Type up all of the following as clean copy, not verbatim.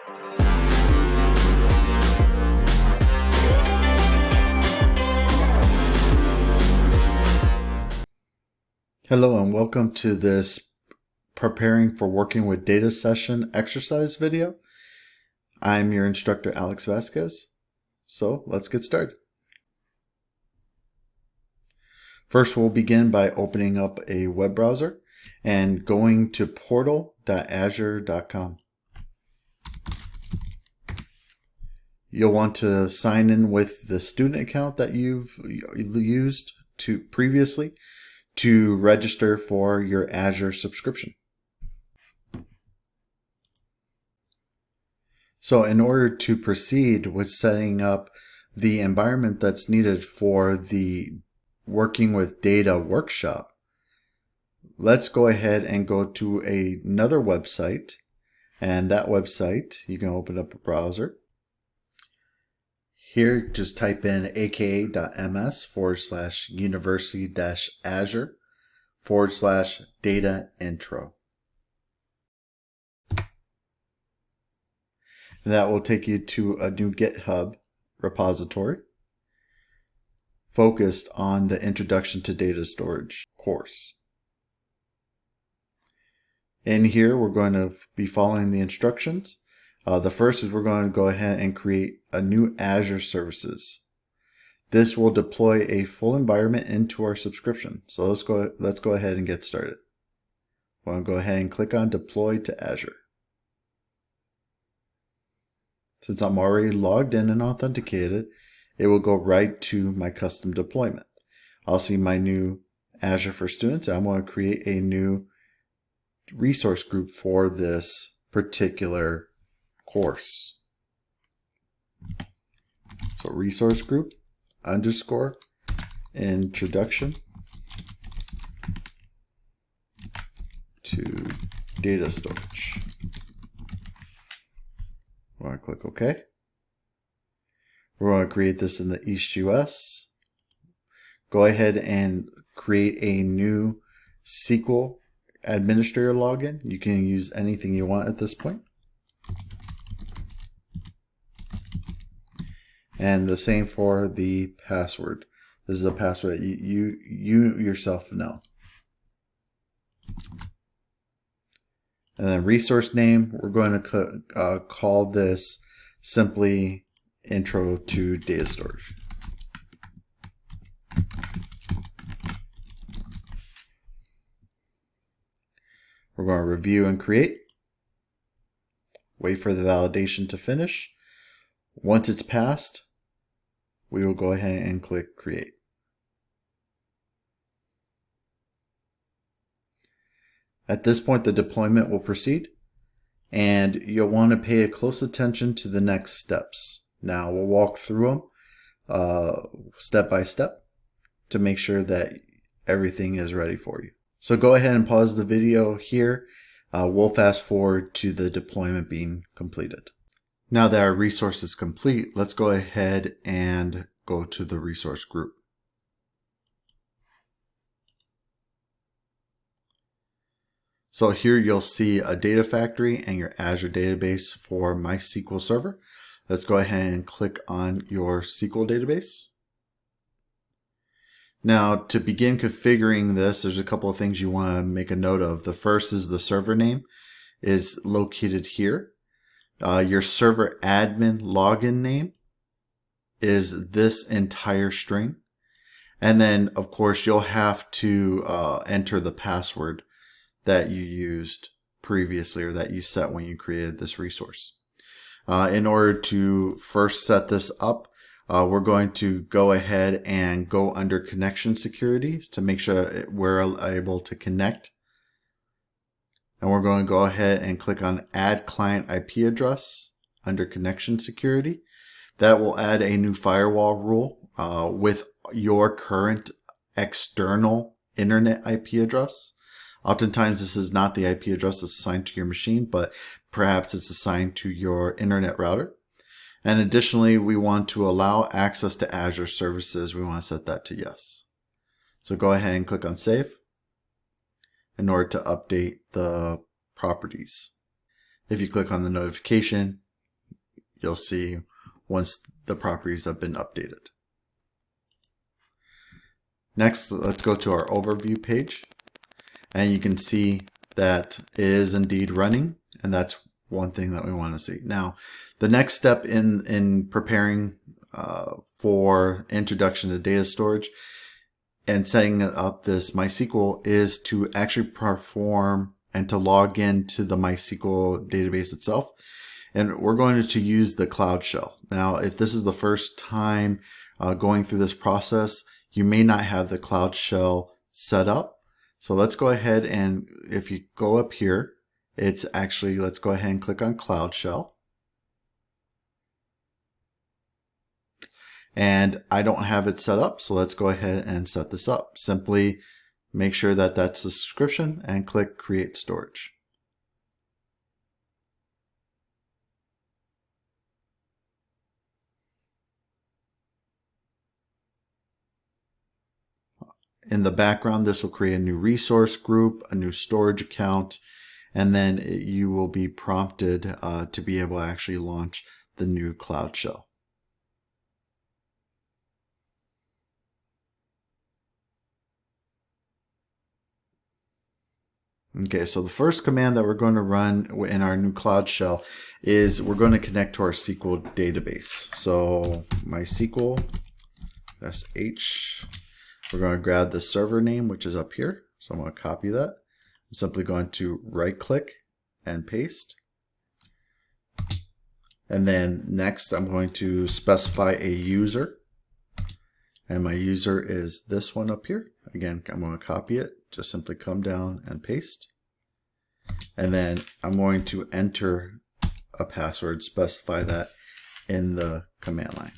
Hello and welcome to this preparing for working with data session exercise video. I'm your instructor Alex Vasquez. So let's get started. First, we'll begin by opening up a web browser and going to portal.azure.com. You'll want to sign in with the student account that you've used previously to register for your Azure subscription. So in order to proceed with setting up the environment that's needed for the Working with Data workshop, let's go ahead and go to another website. And that website, you can open up a browser. Here, just type in aka.ms/university-azure/data intro. And that will take you to a new GitHub repository focused on the Introduction to Data Storage course. In here, we're going to be following the instructions. The first is we're going to go ahead and create a new Azure services. This will deploy a full environment into our subscription. So let's go ahead and get started. We'll go ahead and click on Deploy to Azure. Since I'm already logged in and authenticated, it will go right to my custom deployment. I'll see my new Azure for Students. I'm going to create a new resource group for this particular course. So resource group _ introduction to data storage. We're going to click OK. We're going to create this in the East US. Go ahead and create a new SQL administrator login. You can use anything you want at this point. And the same for the password. This is a password that you yourself know. And then resource name, we're going to call this simply Intro to Data Storage. We're going to review and create. Wait for the validation to finish. Once it's passed, we will go ahead and click Create. At this point, the deployment will proceed, and you'll want to pay close attention to the next steps. Now, we'll walk through them step by step to make sure that everything is ready for you. So go ahead and pause the video here. We'll fast forward to the deployment being completed. Now that our resource is complete, let's go ahead and go to the resource group. So here you'll see a data factory and your Azure database for Mysql Server. Let's go ahead and click on your SQL database. Now, to begin configuring this, there's a couple of things you want to make a note of. The first is the server name is located here. Your server admin login name is this entire string. And then, of course, you'll have to enter the password that you used previously or that you set when you created this resource. In order to first set this up, we're going to go ahead and go under connection security to make sure we're able to connect. And we're going to go ahead and click on Add Client IP Address under Connection Security. That will add a new firewall rule with your current external internet IP address. Oftentimes this is not the IP address that's assigned to your machine, but perhaps it's assigned to your internet router. And additionally, we want to allow access to Azure services. We want to set that to yes. So go ahead and click on Save in order to update the properties. If you click on the notification, you'll see once the properties have been updated. Next, let's go to our overview page, and you can see that it is indeed running, and that's one thing that we want to see. Now, the next step in preparing for introduction to data storage and setting up this MySQL is to actually perform and to log into the MySQL database itself. And we're going to use the Cloud Shell. Now, if this is the first time going through this process, you may not have the Cloud Shell set up. So let's go ahead and if you go up here, it's actually, let's go ahead and click on Cloud Shell. And I don't have it set up, so let's go ahead and set this up. Simply make sure that that's the subscription and click Create Storage. In the background, this will create a new resource group, a new storage account, and then you will be prompted to be able to actually launch the new Cloud Shell. Okay, so the first command that we're going to run in our new Cloud Shell is we're going to connect to our SQL database. So MySQL sh. We're going to grab the server name, which is up here. So I'm going to copy that. I'm simply going to right click and paste. And then next I'm going to specify a user. And my user is this one up here. Again, I'm going to copy it. Just simply come down and paste. And then I'm going to enter a password, specify that in the command line.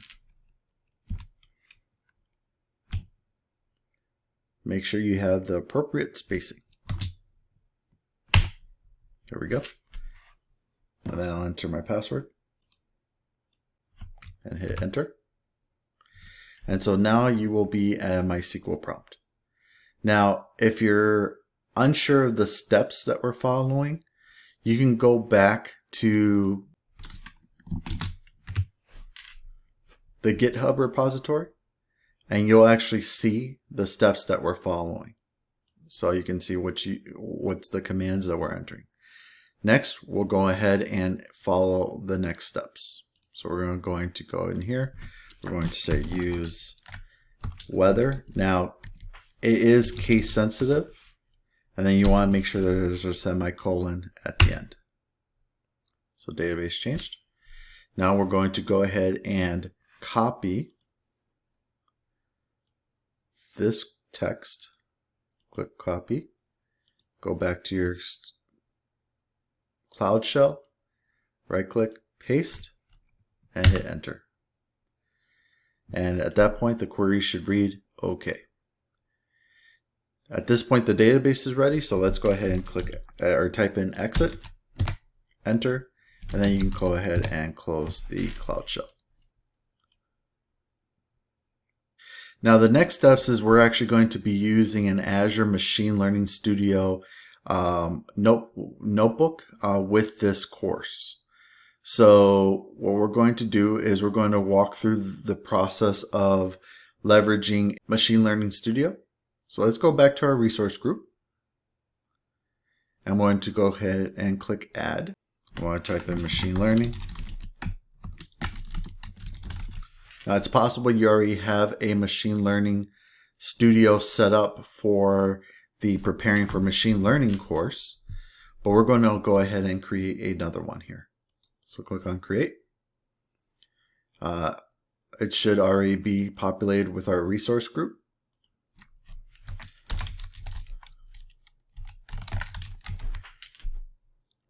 Make sure you have the appropriate spacing. There we go. And then I'll enter my password and hit enter. And so now you will be at MySQL prompt. Now, if you're unsure of the steps that we're following, you can go back to the GitHub repository and you'll actually see the steps that we're following. So you can see what's the commands that we're entering. Next, we'll go ahead and follow the next steps. So we're going to go in here. We're going to say use weather. Now, it is case sensitive, and then you want to make sure that there's a semicolon at the end. So database changed. Now we're going to go ahead and copy this text. Click copy. Go back to your Cloud Shell. Right click, paste, and hit enter. And at that point, the query should read OK. At this point, the database is ready, so let's go ahead and click or type in exit, enter, and then you can go ahead and close the Cloud Shell. Now the next steps is we're actually going to be using an Azure Machine Learning Studio notebook with this course. So what we're going to do is we're going to walk through the process of leveraging Machine Learning Studio. So let's go back to our resource group. I'm going to go ahead and click add. I want to type in machine learning. Now it's possible you already have a machine learning studio set up for the preparing for machine learning course, but we're going to go ahead and create another one here. So click on create. It should already be populated with our resource group.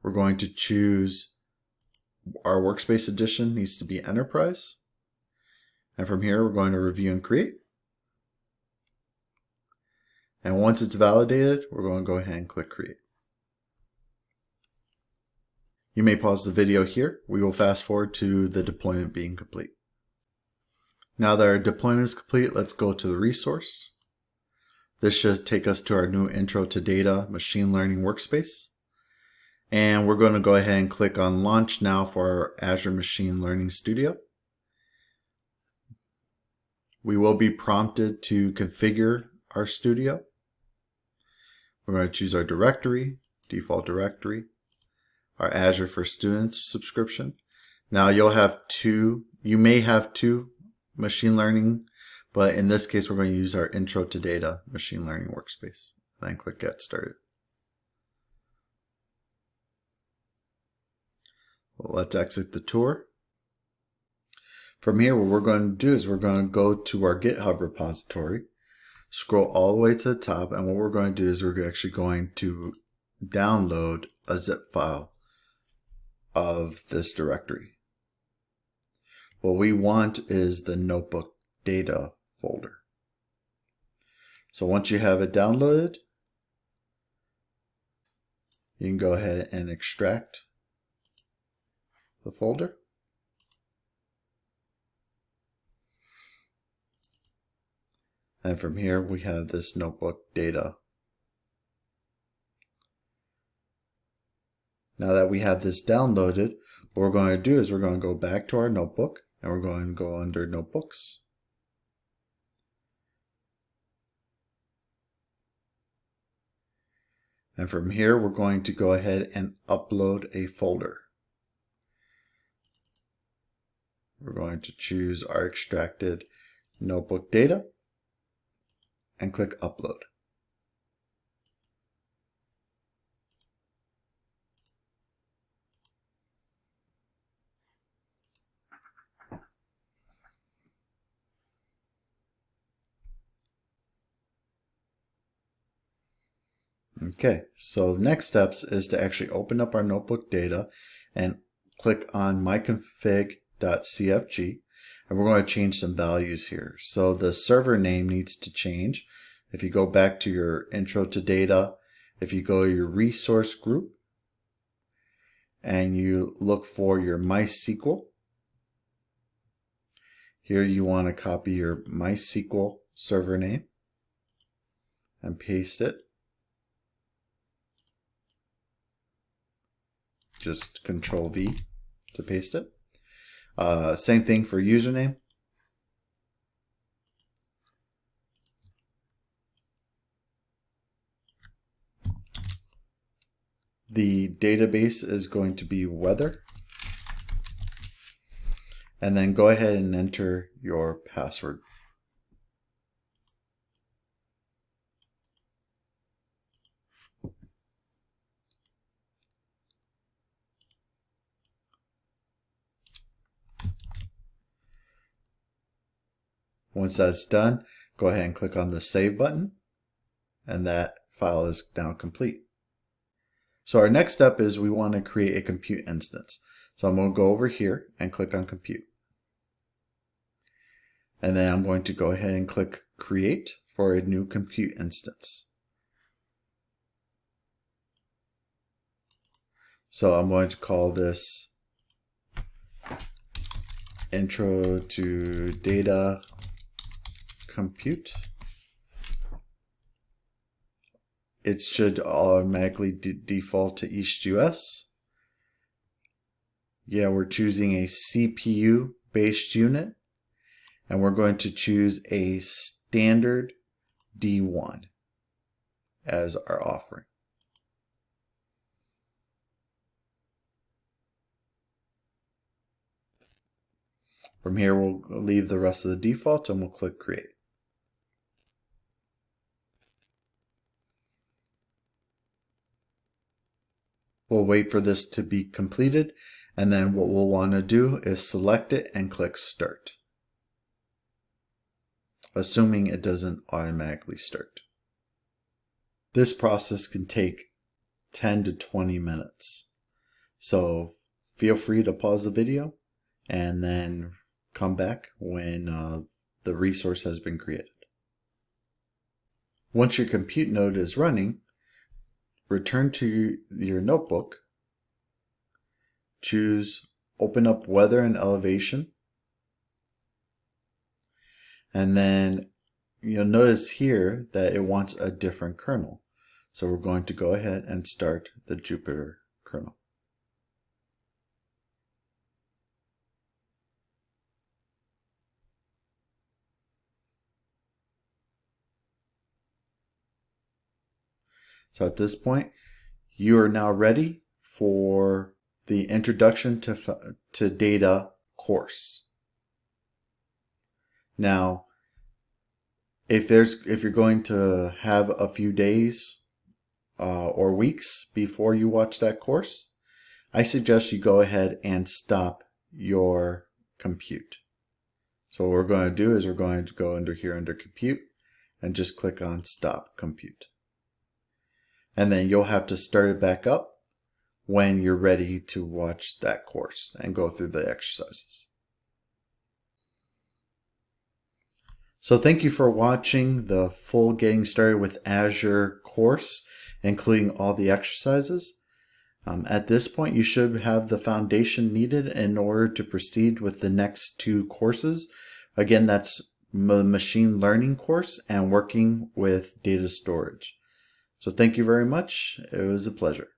We're going to choose our workspace edition needs to be enterprise. And from here, we're going to review and create. And once it's validated, we're going to go ahead and click create. You may pause the video here. We will fast forward to the deployment being complete. Now that our deployment is complete, let's go to the resource. This should take us to our new Intro to Data Machine Learning workspace. And we're going to go ahead and click on Launch Now for our Azure Machine Learning Studio. We will be prompted to configure our studio. We're going to choose our directory, default directory, our Azure for Students subscription. Now you may have two machine learning, but in this case we're going to use our Intro to Data machine learning workspace. Then click Get Started. Let's exit the tour. From here, what we're going to do is we're going to go to our GitHub repository, scroll all the way to the top, and what we're going to do is we're actually going to download a zip file of this directory. What we want is the notebook data folder. So once you have it downloaded, you can go ahead and extract the folder. And from here we have this notebook data. Now that we have this downloaded, what we're going to do is we're going to go back to our notebook and we're going to go under Notebooks. And from here we're going to go ahead and upload a folder. We're going to choose our extracted notebook data and click Upload. Okay, so the next steps is to actually open up our notebook data and click on myconfig.cfg, and we're going to change some values here. So the server name needs to change. If you go back to your Intro to Data, if you go to your resource group and you look for your MySQL, here you want to copy your MySQL server name and paste it. Just Control V to paste it. Same thing for username. The database is going to be weather. And then go ahead and enter your password. Once that's done, go ahead and click on the Save button, and that file is now complete. So our next step is we want to create a compute instance. So I'm going to go over here and click on Compute. And then I'm going to go ahead and click Create for a new compute instance. So I'm going to call this Intro to Data Compute. It should automatically default to EastUS. Yeah, we're choosing a CPU based unit, and we're going to choose a standard D1 as our offering. From here, we'll leave the rest of the defaults and we'll click Create. We'll wait for this to be completed, and then what we'll want to do is select it and click Start, assuming it doesn't automatically start. This process can take 10 to 20 minutes. So feel free to pause the video and then come back when the resource has been created. Once your compute node is running, return to your notebook, choose Open Up Weather and Elevation, and then you'll notice here that it wants a different kernel. So we're going to go ahead and start the Jupyter kernel. So at this point, you are now ready for the Introduction to Data course. Now, if you're going to have a few days or weeks before you watch that course, I suggest you go ahead and stop your compute. So what we're going to do is we're going to go under here under compute and just click on stop compute. And then you'll have to start it back up when you're ready to watch that course and go through the exercises. So thank you for watching the full Getting Started with Azure course, including all the exercises. At this point, you should have the foundation needed in order to proceed with the next two courses. Again, that's the machine learning course and working with data storage. So thank you very much. It was a pleasure.